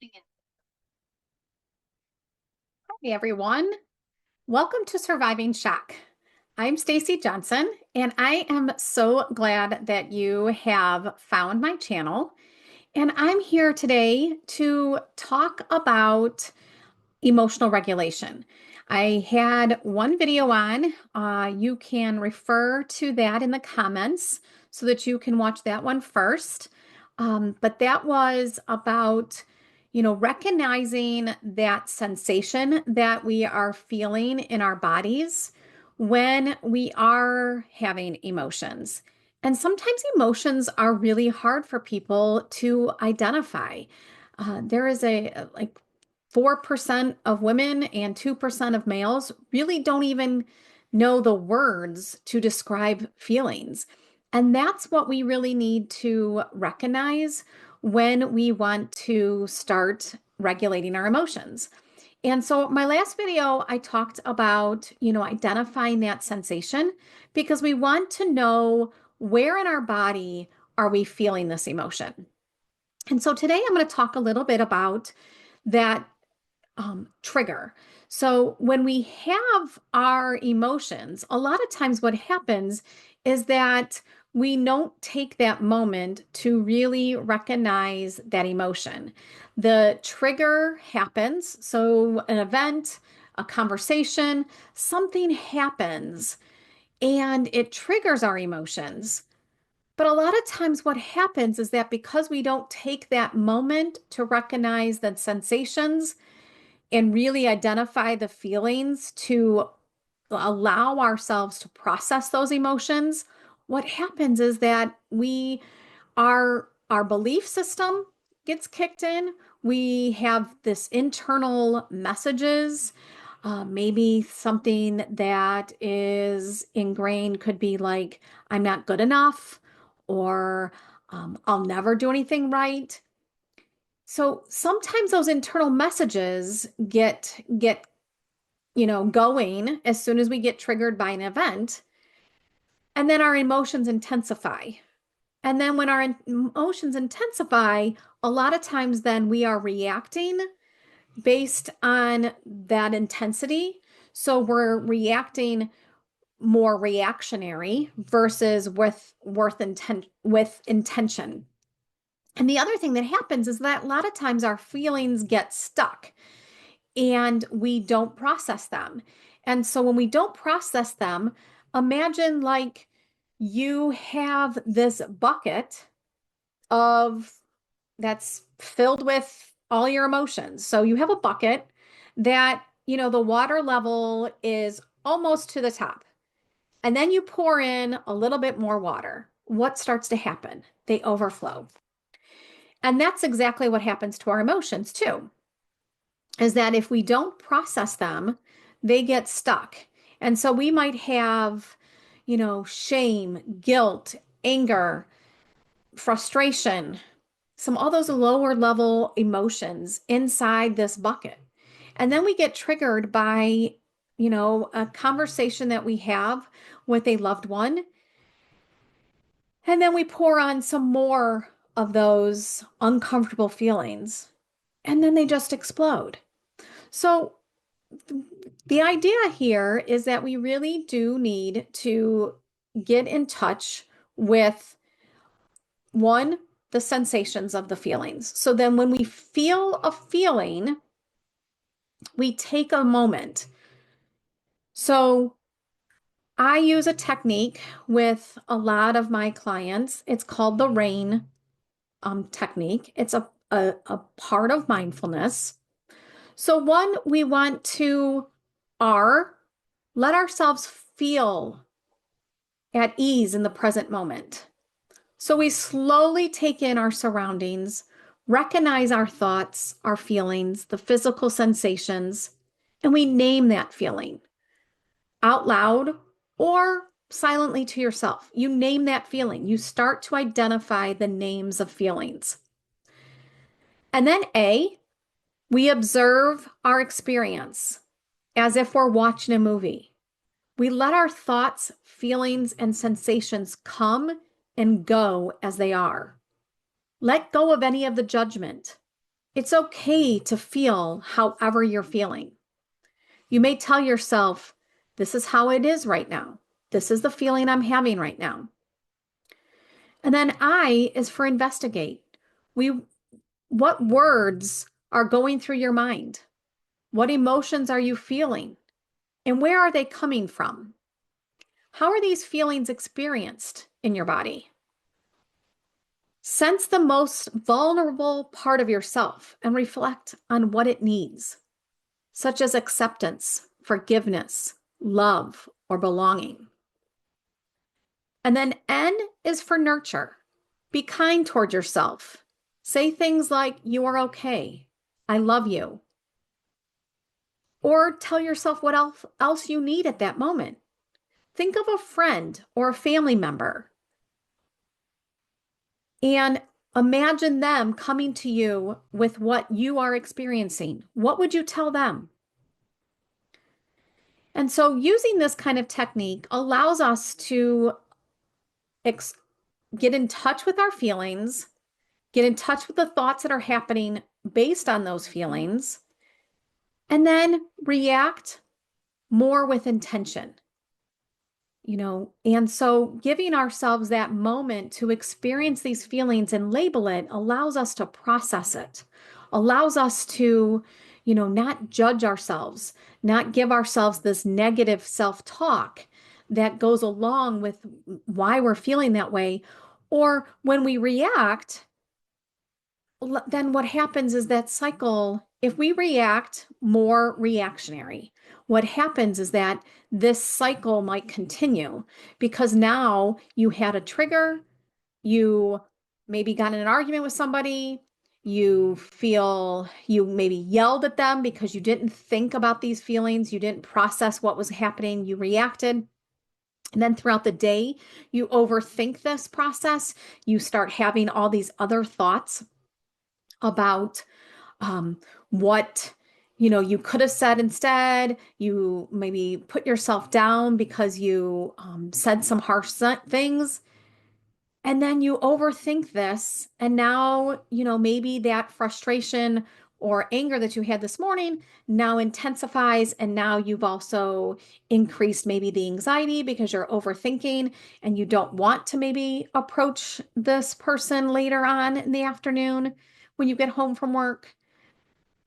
Hey everyone, welcome to Surviving Shock. I'm Stacey Johnson, and I am so glad that you have found my channel. And I'm here today to talk about emotional regulation. I had one video on. You can refer to that in the comments so that you can watch that one first. But that was about, recognizing that sensation that we are feeling in our bodies when we are having emotions. And sometimes emotions are really hard for people to identify. There is a like 4% of women and 2% of males really don't even know the words to describe feelings. And that's what we really need to recognize when we want to start regulating our emotions. And so my last video, I talked about, identifying that sensation because we want to know where in our body are we feeling this emotion. And so today I'm going to talk a little bit about that trigger. So when we have our emotions, a lot of times what happens is that we don't take that moment to really recognize that emotion. The trigger happens. So an event, a conversation, something happens and it triggers our emotions. But a lot of times, what happens is that because we don't take that moment to recognize the sensations, and really identify the feelings to allow ourselves to process those emotions, what happens is that our belief system gets kicked in. We have this internal messages. Maybe something that is ingrained could be like, I'm not good enough, or I'll never do anything right. So sometimes those internal messages get going as soon as we get triggered by an event, and then our emotions intensify. And then when our emotions intensify, a lot of times then we are reacting based on that intensity. So we're reacting more reactionary versus with intention. And the other thing that happens is that a lot of times our feelings get stuck and we don't process them. And so when we don't process them, imagine like you have this bucket of that's filled with all your emotions. So you have a bucket that, the water level is almost to the top. And then you pour in a little bit more water. What starts to happen? They overflow. And that's exactly what happens to our emotions too, is that if we don't process them, they get stuck. And so we might have, shame, guilt, anger, frustration, all those lower level emotions inside this bucket. And then we get triggered by, a conversation that we have with a loved one. And then we pour on some more of those uncomfortable feelings, and then they just explode. So the idea here is that we really do need to get in touch with one, the sensations of the feelings. So then when we feel a feeling, we take a moment. So I use a technique with a lot of my clients. It's called the RAIN technique. It's a part of mindfulness. So one, we want to R, let ourselves feel at ease in the present moment. So we slowly take in our surroundings, recognize our thoughts, our feelings, the physical sensations, and we name that feeling out loud or silently to yourself. You name that feeling. You start to identify the names of feelings. And then A, we observe our experience as if we're watching a movie. We let our thoughts, feelings, and sensations come and go as they are. Let go of any of the judgment. It's okay to feel however you're feeling. You may tell yourself, this is how it is right now. This is the feeling I'm having right now. And then I is for investigate. We, what words are going through your mind? What emotions are you feeling? And where are they coming from? How are these feelings experienced in your body? Sense the most vulnerable part of yourself and reflect on what it needs, such as acceptance, forgiveness, love, or belonging. And then N is for nurture. Be kind toward yourself. Say things like, you are okay. I love you. Or tell yourself what else you need at that moment. Think of a friend or a family member and imagine them coming to you with what you are experiencing. What would you tell them? And so, using this kind of technique allows us to get in touch with our feelings, get in touch with the thoughts that are happening based on those feelings, and then react more with intention. And so giving ourselves that moment to experience these feelings and label it allows us to process it, allows us to, not judge ourselves, not give ourselves this negative self-talk that goes along with why we're feeling that way. Or when we react, then what happens is that cycle, if we react more reactionary, what happens is that this cycle might continue because now you had a trigger, you maybe got in an argument with somebody, you feel you maybe yelled at them because you didn't think about these feelings, you didn't process what was happening, you reacted. And then throughout the day, you overthink this process, you start having all these other thoughts about what you could have said instead. You maybe put yourself down because you said some harsh things, and then you overthink this, and now maybe that frustration or anger that you had this morning now intensifies, and now you've also increased maybe the anxiety because you're overthinking and you don't want to maybe approach this person later on in the afternoon when you get home from work.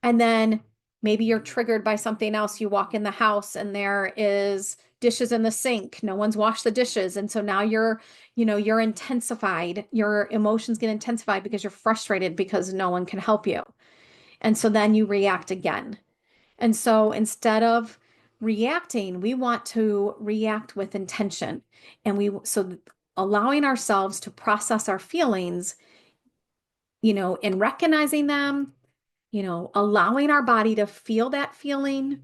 And then maybe you're triggered by something else. You walk in the house and there is dishes in the sink. No one's washed the dishes. And so now you're intensified. Your emotions get intensified because you're frustrated because no one can help you. And so then you react again. And so instead of reacting, we want to react with intention. So allowing ourselves to process our feelings, and recognizing them, allowing our body to feel that feeling,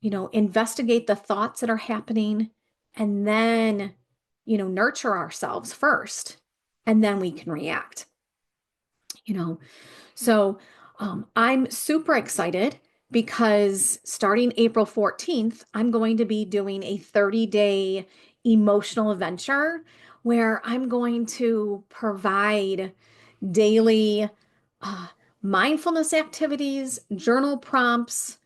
investigate the thoughts that are happening, and then, nurture ourselves first, and then we can react, you know. So I'm super excited because starting April 14th, I'm going to be doing a 30-day emotional adventure where I'm going to provide daily uh, mindfulness activities, journal prompts,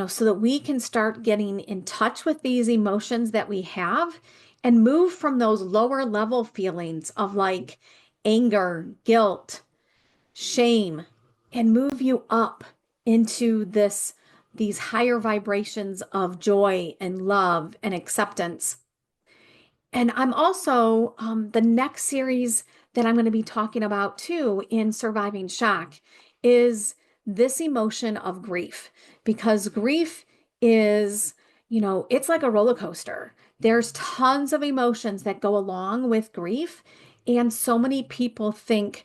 so that we can start getting in touch with these emotions that we have and move from those lower level feelings of like anger, guilt, shame, and move you up into these higher vibrations of joy and love and acceptance. And I'm also, the next series that I'm going to be talking about too in Surviving Shock is this emotion of grief, because grief is, it's like a roller coaster. There's tons of emotions that go along with grief. And so many people think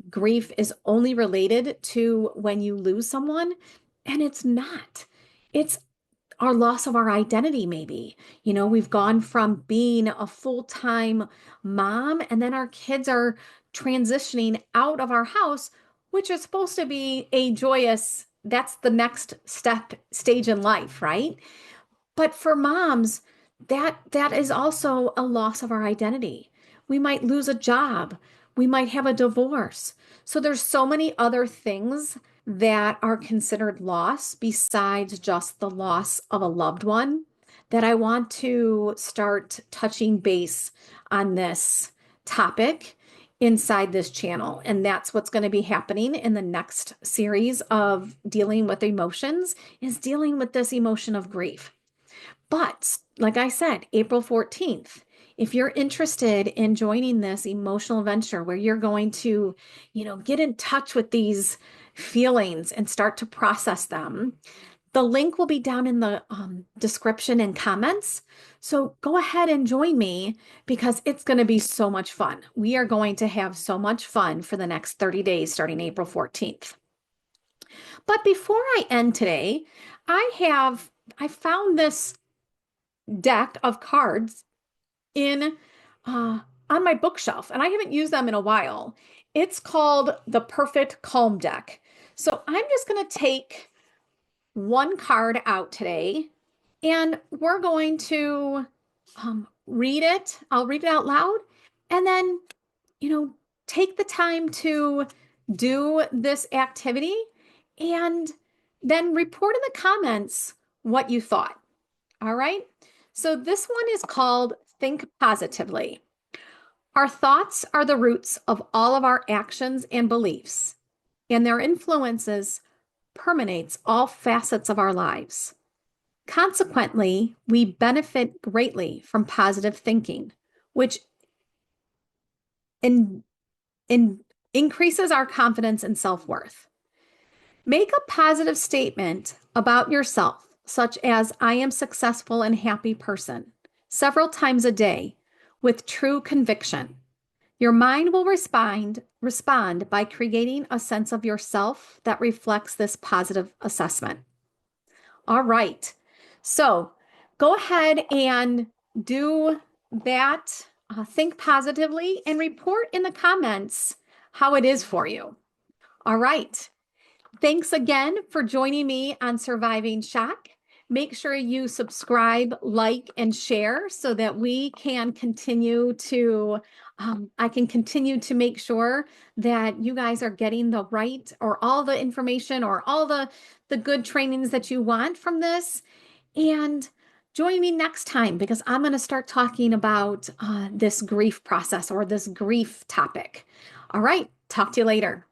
grief is only related to when you lose someone, and it's not. It's our loss of our identity, maybe. We've gone from being a full-time mom, and then our kids are transitioning out of our house, which is supposed to be that's the next stage in life, right? But for moms, that is also a loss of our identity. We might lose a job. We might have a divorce. So there's so many other things that are considered loss besides just the loss of a loved one, that I want to start touching base on this topic inside this channel. And that's what's going to be happening in the next series of dealing with emotions, is dealing with this emotion of grief. But like I said, April 14th, if you're interested in joining this emotional venture where you're going to, get in touch with these feelings and start to process them, the link will be down in the description and comments. So go ahead and join me because it's going to be so much fun. We are going to have so much fun for the next 30 days starting April 14th. But before I end today, I found this deck of cards in on my bookshelf, and I haven't used them in a while. It's called the Perfect Calm Deck. So I'm just going to take one card out today, and we're going to read it. I'll read it out loud, and then, you know, take the time to do this activity and then report in the comments what you thought. All right. So this one is called Think Positively. Our thoughts are the roots of all of our actions and beliefs, and their influences permeates all facets of our lives. Consequently, we benefit greatly from positive thinking, which in, in increases our confidence and self-worth. Make a positive statement about yourself, such as I am successful and happy person, several times a day with true conviction. Your mind will respond by creating a sense of yourself that reflects this positive assessment. All right. So go ahead and do that. Think positively and report in the comments how it is for you. All right. Thanks again for joining me on Surviving Shock. Make sure you subscribe, like, and share so that we can continue to, I can continue to make sure that you guys are getting the right or all the information or all the good trainings that you want from this. And join me next time because I'm going to start talking about this grief process or this grief topic. All right. Talk to you later.